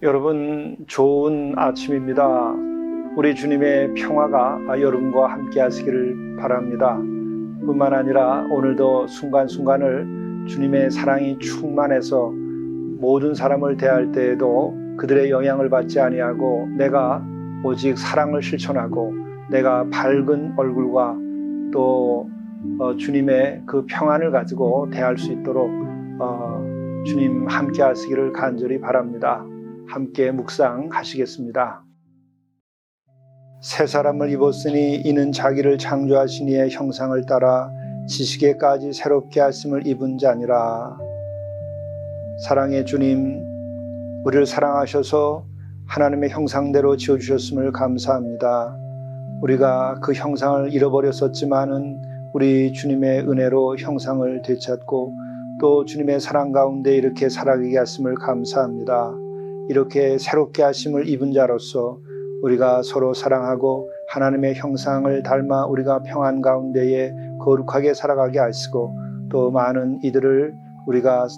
여러분, 좋은 아침입니다. 우리 주님의 평화가 여러분과 함께 하시기를 바랍니다. 뿐만 아니라 오늘도 순간순간을 주님의 사랑이 충만해서 모든 사람을 대할 때에도 그들의 영향을 받지 아니하고 내가 오직 사랑을 실천하고 내가 밝은 얼굴과 또 주님의 그 평안을 가지고 대할 수 있도록 주님 함께 하시기를 간절히 바랍니다. 함께 묵상하시겠습니다. 새 사람을 입었으니 이는 자기를 창조하신 이의 형상을 따라 지식에까지 새롭게 하심을 입은 자니라. 사랑의 주님, 우리를 사랑하셔서 하나님의 형상대로 지어주셨음을 감사합니다. 우리가 그 형상을 잃어버렸었지만은 우리 주님의 은혜로 형상을 되찾고 또 주님의 사랑 가운데 이렇게 살아가게 하심을 감사합니다. 이렇게 새롭게 하심을 입은 자로서 우리가 서로 사랑하고 하나님의 형상을 닮아 우리가 평안 가운데에 거룩하게 살아가게 하시고 또 많은 이들을 우리가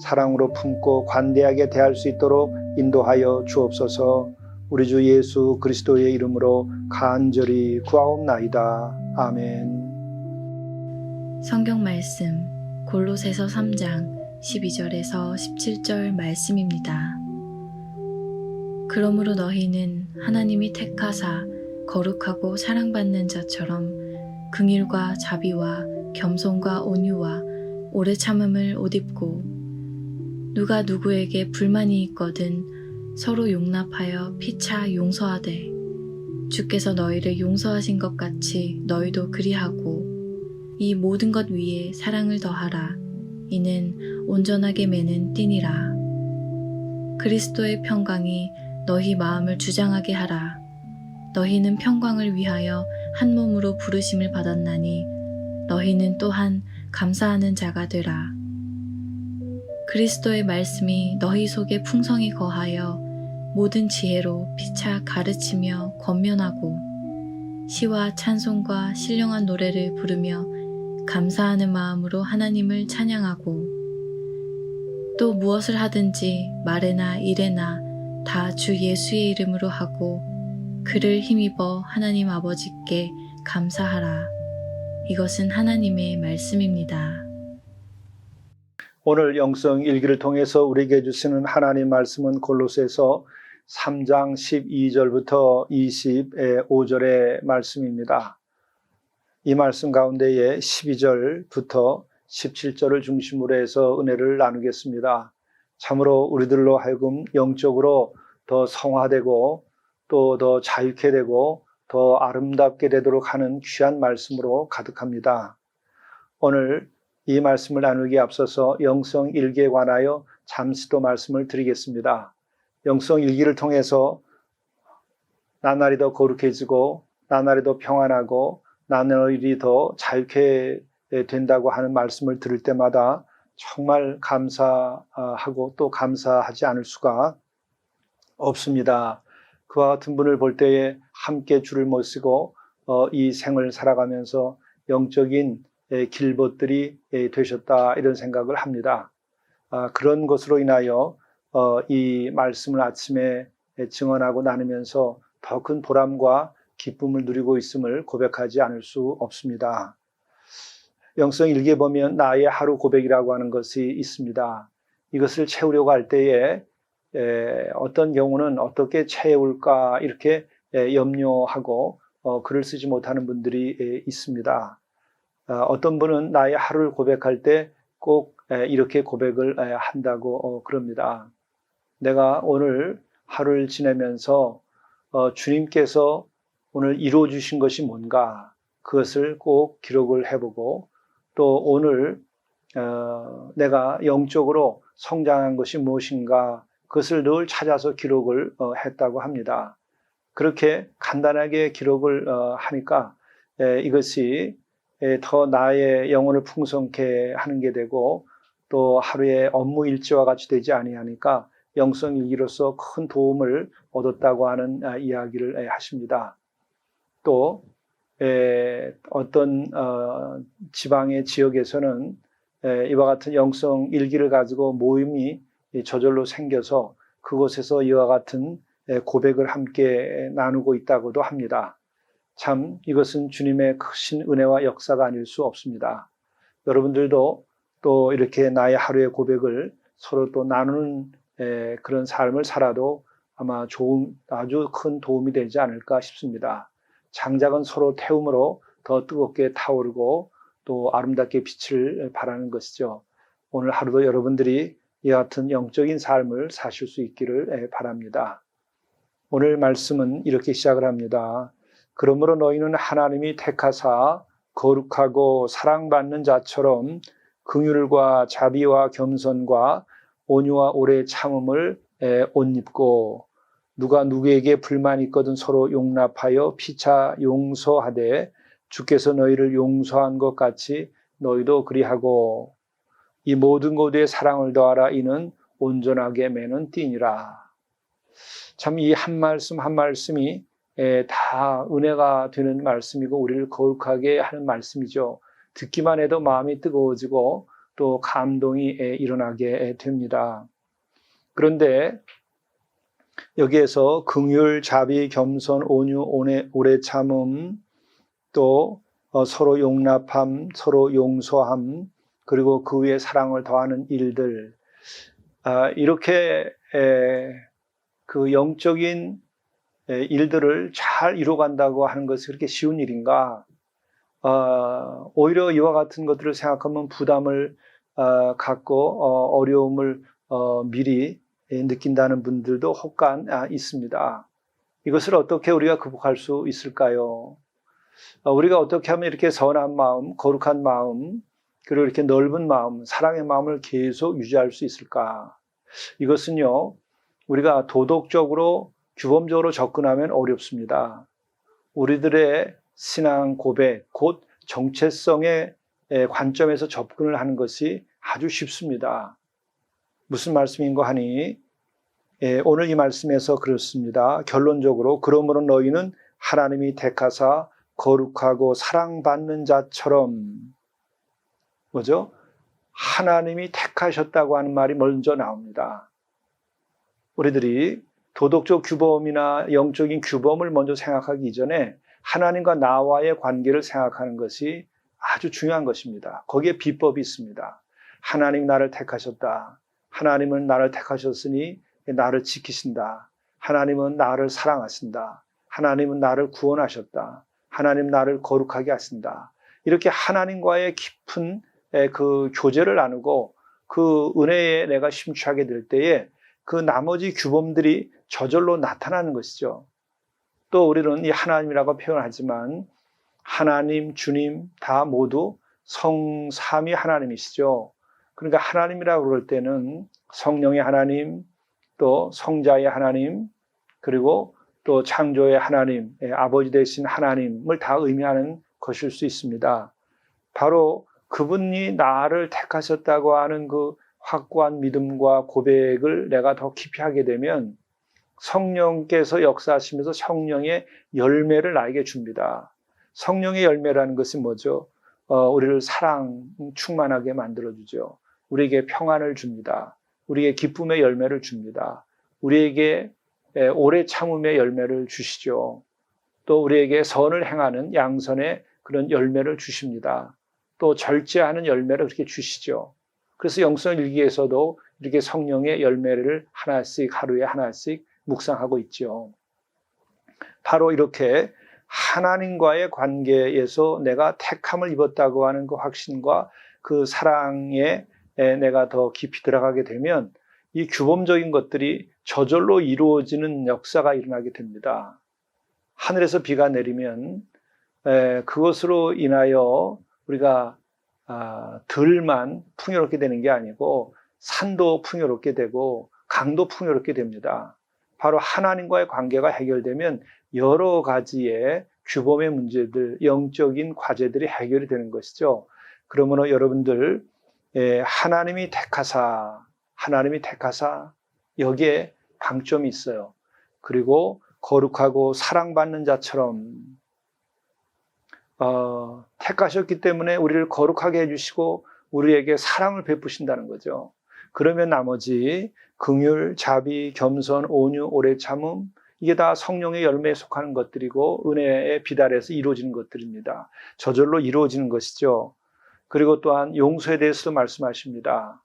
사랑으로 품고 관대하게 대할 수 있도록 인도하여 주옵소서. 우리 주 예수 그리스도의 이름으로 간절히 구하옵나이다. 아멘. 성경 말씀 골로새서 3장 12절에서 17절 말씀입니다. 그러므로 너희는 하나님이 택하사 거룩하고 사랑받는 자처럼 긍휼과 자비와 겸손과 온유와 오래 참음을 옷 입고 누가 누구에게 불만이 있거든 서로 용납하여 피차 용서하되 주께서 너희를 용서하신 것 같이 너희도 그리하고 이 모든 것 위에 사랑을 더하라. 이는 온전하게 매는 띠니라. 그리스도의 평강이 너희 마음을 주장하게 하라. 너희는 평강을 위하여 한 몸으로 부르심을 받았나니 너희는 또한 감사하는 자가 되라. 그리스도의 말씀이 너희 속에 풍성히 거하여 모든 지혜로 피차 가르치며 권면하고 시와 찬송과 신령한 노래를 부르며 감사하는 마음으로 하나님을 찬양하고 또 무엇을 하든지 말에나 일에나 다 주 예수의 이름으로 하고 그를 힘입어 하나님 아버지께 감사하라. 이것은 하나님의 말씀입니다. 오늘 영성 일기를 통해서 우리에게 주시는 하나님 말씀은 골로새서 3장 12절부터 25절의 말씀입니다. 이 말씀 가운데에 12절부터 17절을 중심으로 해서 은혜를 나누겠습니다. 참으로 우리들로 하여금 영적으로 더 성화되고 또 더 자유케 되고 더 아름답게 되도록 하는 귀한 말씀으로 가득합니다. 오늘 이 말씀을 나누기에 앞서서 영성 일기에 관하여 잠시 또 말씀을 드리겠습니다. 영성 일기를 통해서 나날이 더 거룩해지고 나날이 더 평안하고 나날이 더 자유케 된다고 하는 말씀을 들을 때마다 정말 감사하고 또 감사하지 않을 수가 없습니다. 그와 같은 분을 볼 때에 함께 주를 모시고 이 생을 살아가면서 영적인 길벗들이 되셨다 이런 생각을 합니다. 그런 것으로 인하여 이 말씀을 아침에 증언하고 나누면서 더 큰 보람과 기쁨을 누리고 있음을 고백하지 않을 수 없습니다. 영성 일기에 보면 나의 하루 고백이라고 하는 것이 있습니다. 이것을 채우려고 할 때에 어떤 경우는 어떻게 채울까 이렇게 염려하고 글을 쓰지 못하는 분들이 있습니다. 어떤 분은 나의 하루를 고백할 때 꼭 이렇게 고백을 한다고 그럽니다. 내가 오늘 하루를 지내면서 주님께서 오늘 이루어 주신 것이 뭔가 그것을 꼭 기록을 해보고 또 오늘 내가 영적으로 성장한 것이 무엇인가 그것을 늘 찾아서 기록을 했다고 합니다. 그렇게 간단하게 기록을 하니까 이것이 더 나의 영혼을 풍성케 하는 게 되고 또 하루의 업무 일지와 같이 되지 아니하니까 영성 일기로서 큰 도움을 얻었다고 하는 이야기를 하십니다. 또 어떤 지방의 지역에서는 이와 같은 영성 일기를 가지고 모임이 저절로 생겨서 그곳에서 이와 같은 고백을 함께 나누고 있다고도 합니다. 참 이것은 주님의 크신 은혜와 역사가 아닐 수 없습니다. 여러분들도 또 이렇게 나의 하루의 고백을 서로 또 나누는 그런 삶을 살아도 아마 아주 큰 도움이 되지 않을까 싶습니다. 장작은 서로 태움으로 더 뜨겁게 타오르고 또 아름답게 빛을 발하는 것이죠. 오늘 하루도 여러분들이 이와 같은 영적인 삶을 사실 수 있기를 바랍니다. 오늘 말씀은 이렇게 시작을 합니다. 그러므로 너희는 하나님이 택하사 거룩하고 사랑받는 자처럼 긍휼과 자비와 겸손과 온유와 오래 참음을 옷 입고 누가 누구에게 불만이 있거든 서로 용납하여 피차 용서하되 주께서 너희를 용서한 것 같이 너희도 그리하고 이 모든 것에 사랑을 더하라 이는 온전하게 매는 띠니라. 참 이 한 말씀 한 말씀이 다 은혜가 되는 말씀이고 우리를 거룩하게 하는 말씀이죠. 듣기만 해도 마음이 뜨거워지고 또 감동이 일어나게 됩니다. 그런데 여기에서 긍휼, 자비, 겸손, 온유, 오래 참음, 또 서로 용납함, 서로 용서함, 그리고 그 위에 사랑을 더하는 일들, 이렇게 그 영적인 일들을 잘 이루어간다고 하는 것이 그렇게 쉬운 일인가? 오히려 이와 같은 것들을 생각하면 부담을 갖고 어려움을 미리 느낀다는 분들도 혹간 있습니다. 이것을 어떻게 우리가 극복할 수 있을까요? 우리가 어떻게 하면 이렇게 선한 마음, 거룩한 마음, 그리고 이렇게 넓은 마음, 사랑의 마음을 계속 유지할 수 있을까? 이것은요, 우리가 도덕적으로, 규범적으로 접근하면 어렵습니다. 우리들의 신앙 고백, 곧 정체성의 관점에서 접근을 하는 것이 아주 쉽습니다. 무슨 말씀인가 하니 오늘 이 말씀에서 그렇습니다. 결론적으로 그러므로 너희는 하나님이 택하사 거룩하고 사랑받는 자처럼 뭐죠? 하나님이 택하셨다고 하는 말이 먼저 나옵니다. 우리들이 도덕적 규범이나 영적인 규범을 먼저 생각하기 이전에 하나님과 나와의 관계를 생각하는 것이 아주 중요한 것입니다. 거기에 비법이 있습니다. 하나님 나를 택하셨다. 하나님은 나를 택하셨으니 나를 지키신다. 하나님은 나를 사랑하신다. 하나님은 나를 구원하셨다. 하나님 나를 거룩하게 하신다. 이렇게 하나님과의 깊은 그 교제를 나누고 그 은혜에 내가 심취하게 될 때에 그 나머지 규범들이 저절로 나타나는 것이죠. 또 우리는 이 하나님이라고 표현하지만 하나님, 주님 다 모두 성삼위 하나님이시죠. 그러니까 하나님이라고 그럴 때는 성령의 하나님, 또 성자의 하나님, 그리고 또 창조의 하나님, 아버지 되신 하나님을 다 의미하는 것일 수 있습니다. 바로 그분이 나를 택하셨다고 하는 그 확고한 믿음과 고백을 내가 더 깊이 하게 되면 성령께서 역사하시면서 성령의 열매를 나에게 줍니다. 성령의 열매라는 것은 뭐죠? 우리를 사랑 충만하게 만들어주죠. 우리에게 평안을 줍니다. 우리에게 기쁨의 열매를 줍니다. 우리에게 오래 참음의 열매를 주시죠. 또 우리에게 선을 행하는 양선의 그런 열매를 주십니다. 또 절제하는 열매를 그렇게 주시죠. 그래서 영성일기에서도 이렇게 성령의 열매를 하나씩 하루에 하나씩 묵상하고 있죠. 바로 이렇게 하나님과의 관계에서 내가 택함을 입었다고 하는 그 확신과 그 사랑에 내가 더 깊이 들어가게 되면 이 규범적인 것들이 저절로 이루어지는 역사가 일어나게 됩니다. 하늘에서 비가 내리면 그것으로 인하여 우리가 들만 풍요롭게 되는 게 아니고 산도 풍요롭게 되고 강도 풍요롭게 됩니다. 바로 하나님과의 관계가 해결되면 여러 가지의 규범의 문제들, 영적인 과제들이 해결이 되는 것이죠. 그러므로 여러분들 하나님이 택하사 여기에 방점이 있어요. 그리고 거룩하고 사랑받는 자처럼 택하셨기 때문에 우리를 거룩하게 해주시고 우리에게 사랑을 베푸신다는 거죠. 그러면 나머지 긍휼, 자비, 겸손, 온유, 오래 참음, 이게 다 성령의 열매에 속하는 것들이고 은혜에 비달해서 이루어지는 것들입니다. 저절로 이루어지는 것이죠. 그리고 또한 용서에 대해서도 말씀하십니다.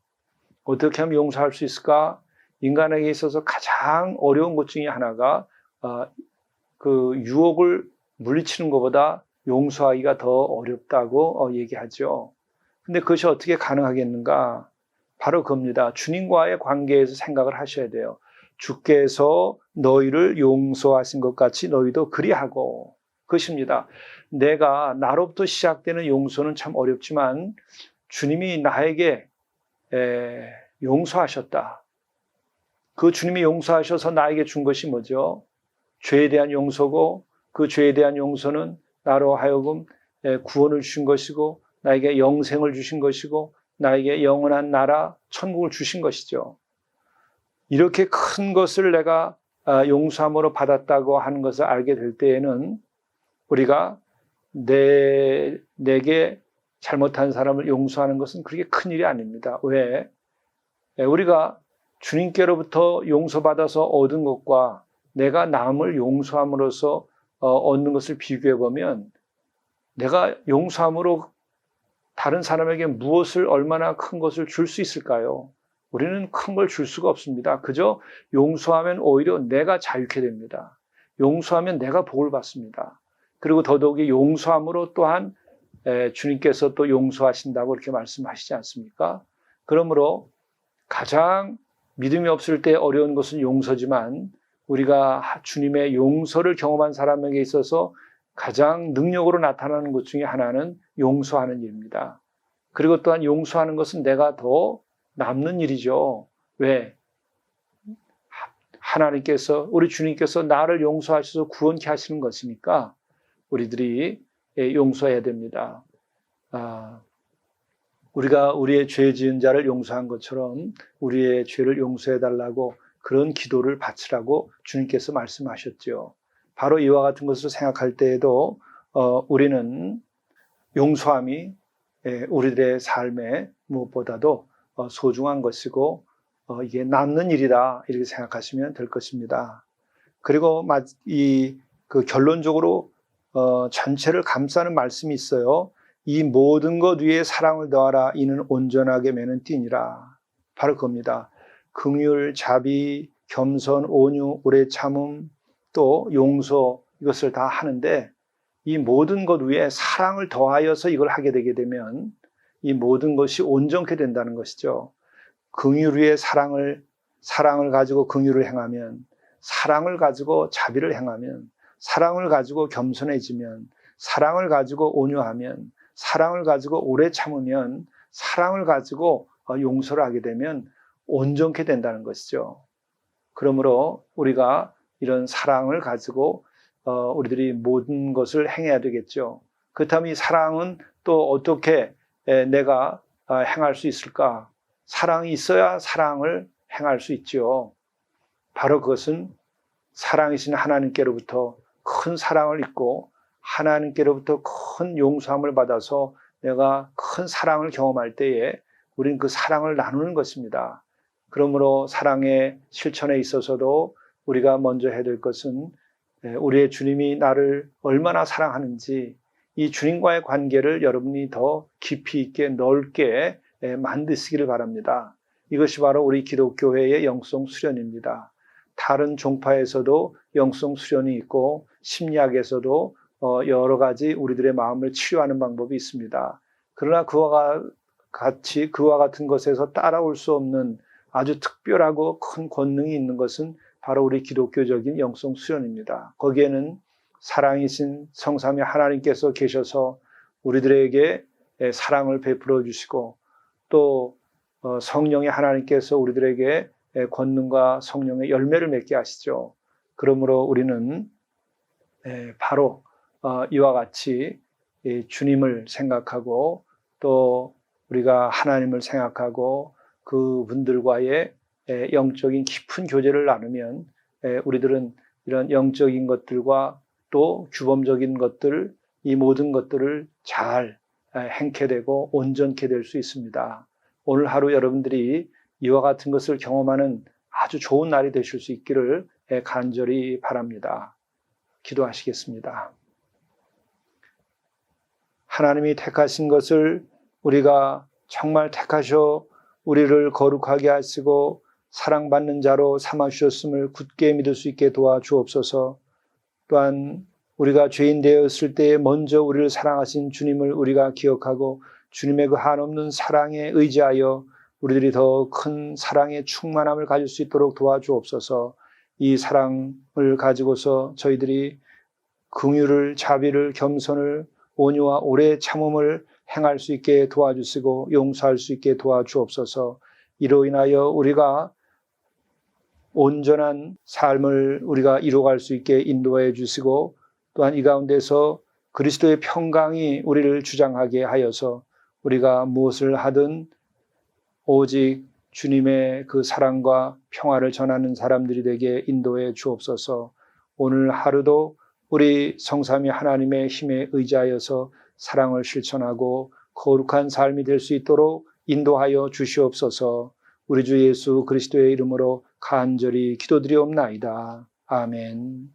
어떻게 하면 용서할 수 있을까? 인간에게 있어서 가장 어려운 것 중에 하나가 그 유혹을 물리치는 것보다 용서하기가 더 어렵다고 얘기하죠. 근데 그것이 어떻게 가능하겠는가? 바로 그겁니다. 주님과의 관계에서 생각을 하셔야 돼요. 주께서 너희를 용서하신 것 같이 너희도 그리하고, 그것입니다. 내가 나로부터 시작되는 용서는 참 어렵지만 주님이 나에게 용서하셨다. 그 주님이 용서하셔서 나에게 준 것이 뭐죠? 죄에 대한 용서고, 그 죄에 대한 용서는 나로 하여금 구원을 주신 것이고 나에게 영생을 주신 것이고 나에게 영원한 나라 천국을 주신 것이죠. 이렇게 큰 것을 내가 용서함으로 받았다고 하는 것을 알게 될 때에는 우리가 내게 잘못한 사람을 용서하는 것은 그렇게 큰 일이 아닙니다. 왜? 우리가 주님께로부터 용서받아서 얻은 것과 내가 남을 용서함으로써 얻는 것을 비교해 보면 내가 용서함으로 다른 사람에게 무엇을 얼마나 큰 것을 줄 수 있을까요? 우리는 큰 걸 줄 수가 없습니다. 그저 용서하면 오히려 내가 자유케 됩니다. 용서하면 내가 복을 받습니다. 그리고 더더욱이 용서함으로 또한 주님께서 또 용서하신다고 이렇게 말씀하시지 않습니까? 그러므로 가장 믿음이 없을 때 어려운 것은 용서지만 우리가 주님의 용서를 경험한 사람에게 있어서 가장 능력으로 나타나는 것 중에 하나는 용서하는 일입니다. 그리고 또한 용서하는 것은 내가 더 남는 일이죠. 왜? 하나님께서, 우리 주님께서 나를 용서하셔서 구원케 하시는 것이니까 우리들이 용서해야 됩니다. 우리가 우리의 죄 지은 자를 용서한 것처럼 우리의 죄를 용서해달라고 그런 기도를 바치라고 주님께서 말씀하셨죠. 바로 이와 같은 것을 생각할 때에도 우리는 용서함이 우리들의 삶에 무엇보다도 소중한 것이고 이게 남는 일이다 이렇게 생각하시면 될 것입니다. 그리고 그 결론적으로 전체를 감싸는 말씀이 있어요. 이 모든 것 위에 사랑을 더하라. 이는 온전하게 매는 띠니라. 바로 그겁니다. 긍휼, 자비, 겸손, 온유, 오래 참음, 또 용서, 이것을 다 하는데 이 모든 것 위에 사랑을 더하여서 이걸 하게 되게 되면 이 모든 것이 온전케 된다는 것이죠. 긍휼 위에 사랑을 가지고 긍휼을 행하면, 사랑을 가지고 자비를 행하면, 사랑을 가지고 겸손해지면, 사랑을 가지고 온유하면, 사랑을 가지고 오래 참으면, 사랑을 가지고 용서를 하게 되면 온전케 된다는 것이죠. 그러므로 우리가 이런 사랑을 가지고 우리들이 모든 것을 행해야 되겠죠. 그렇다면 이 사랑은 또 어떻게 내가 행할 수 있을까? 사랑이 있어야 사랑을 행할 수 있죠. 바로 그것은 사랑이신 하나님께로부터 큰 사랑을 입고 하나님께로부터 큰 용서함을 받아서 내가 큰 사랑을 경험할 때에 우리는 그 사랑을 나누는 것입니다. 그러므로 사랑의 실천에 있어서도 우리가 먼저 해야 될 것은 우리의 주님이 나를 얼마나 사랑하는지 이 주님과의 관계를 여러분이 더 깊이 있게 넓게 만드시기를 바랍니다. 이것이 바로 우리 기독교회의 영성 수련입니다. 다른 종파에서도 영성 수련이 있고 심리학에서도 여러 가지 우리들의 마음을 치유하는 방법이 있습니다. 그러나 그와 같은 것에서 따라올 수 없는 아주 특별하고 큰 권능이 있는 것은 바로 우리 기독교적인 영성 수련입니다. 거기에는 사랑이신 성삼위 하나님께서 계셔서 우리들에게 사랑을 베풀어 주시고 또 성령의 하나님께서 우리들에게 권능과 성령의 열매를 맺게 하시죠. 그러므로 우리는 바로 이와 같이 주님을 생각하고 또 우리가 하나님을 생각하고 그분들과의 영적인 깊은 교제를 나누면 우리들은 이런 영적인 것들과 또 규범적인 것들, 이 모든 것들을 잘 행케 되고 온전케 될 수 있습니다. 오늘 하루 여러분들이 이와 같은 것을 경험하는 아주 좋은 날이 되실 수 있기를 간절히 바랍니다. 기도하시겠습니다. 하나님이 택하신 것을 우리가 정말 택하셔 우리를 거룩하게 하시고 사랑받는 자로 삼아주셨음을 굳게 믿을 수 있게 도와주옵소서. 또한 우리가 죄인 되었을 때에 먼저 우리를 사랑하신 주님을 우리가 기억하고 주님의 그 한없는 사랑에 의지하여 우리들이 더 큰 사랑의 충만함을 가질 수 있도록 도와주옵소서. 이 사랑을 가지고서 저희들이 긍휼을, 자비를, 겸손을, 온유와 오래 참음을 행할 수 있게 도와주시고 용서할 수 있게 도와주옵소서. 이로 인하여 우리가 온전한 삶을 우리가 이루어갈 수 있게 인도해 주시고 또한 이 가운데서 그리스도의 평강이 우리를 주장하게 하여서 우리가 무엇을 하든 오직 주님의 그 사랑과 평화를 전하는 사람들이 되게 인도해 주옵소서. 오늘 하루도 우리 성삼위 하나님의 힘에 의지하여서 사랑을 실천하고 거룩한 삶이 될 수 있도록 인도하여 주시옵소서. 우리 주 예수 그리스도의 이름으로 간절히 기도드리옵나이다. 아멘.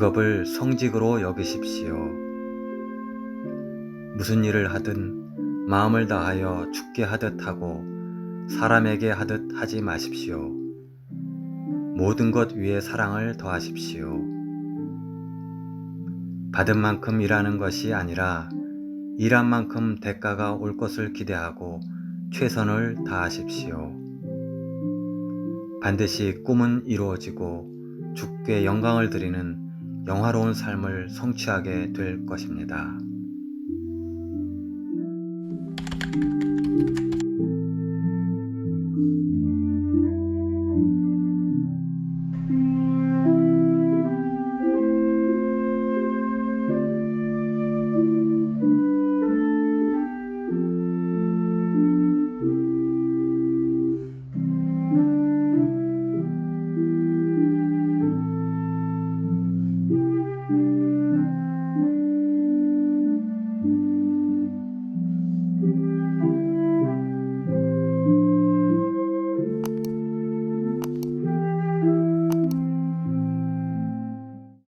직업을 성직으로 여기십시오. 무슨 일을 하든 마음을 다하여 주께 하듯 하고 사람에게 하듯 하지 마십시오. 모든 것 위에 사랑을 더하십시오. 받은 만큼 일하는 것이 아니라 일한 만큼 대가가 올 것을 기대하고 최선을 다하십시오. 반드시 꿈은 이루어지고 주께 영광을 드리는 영화로운 삶을 성취하게 될 것입니다.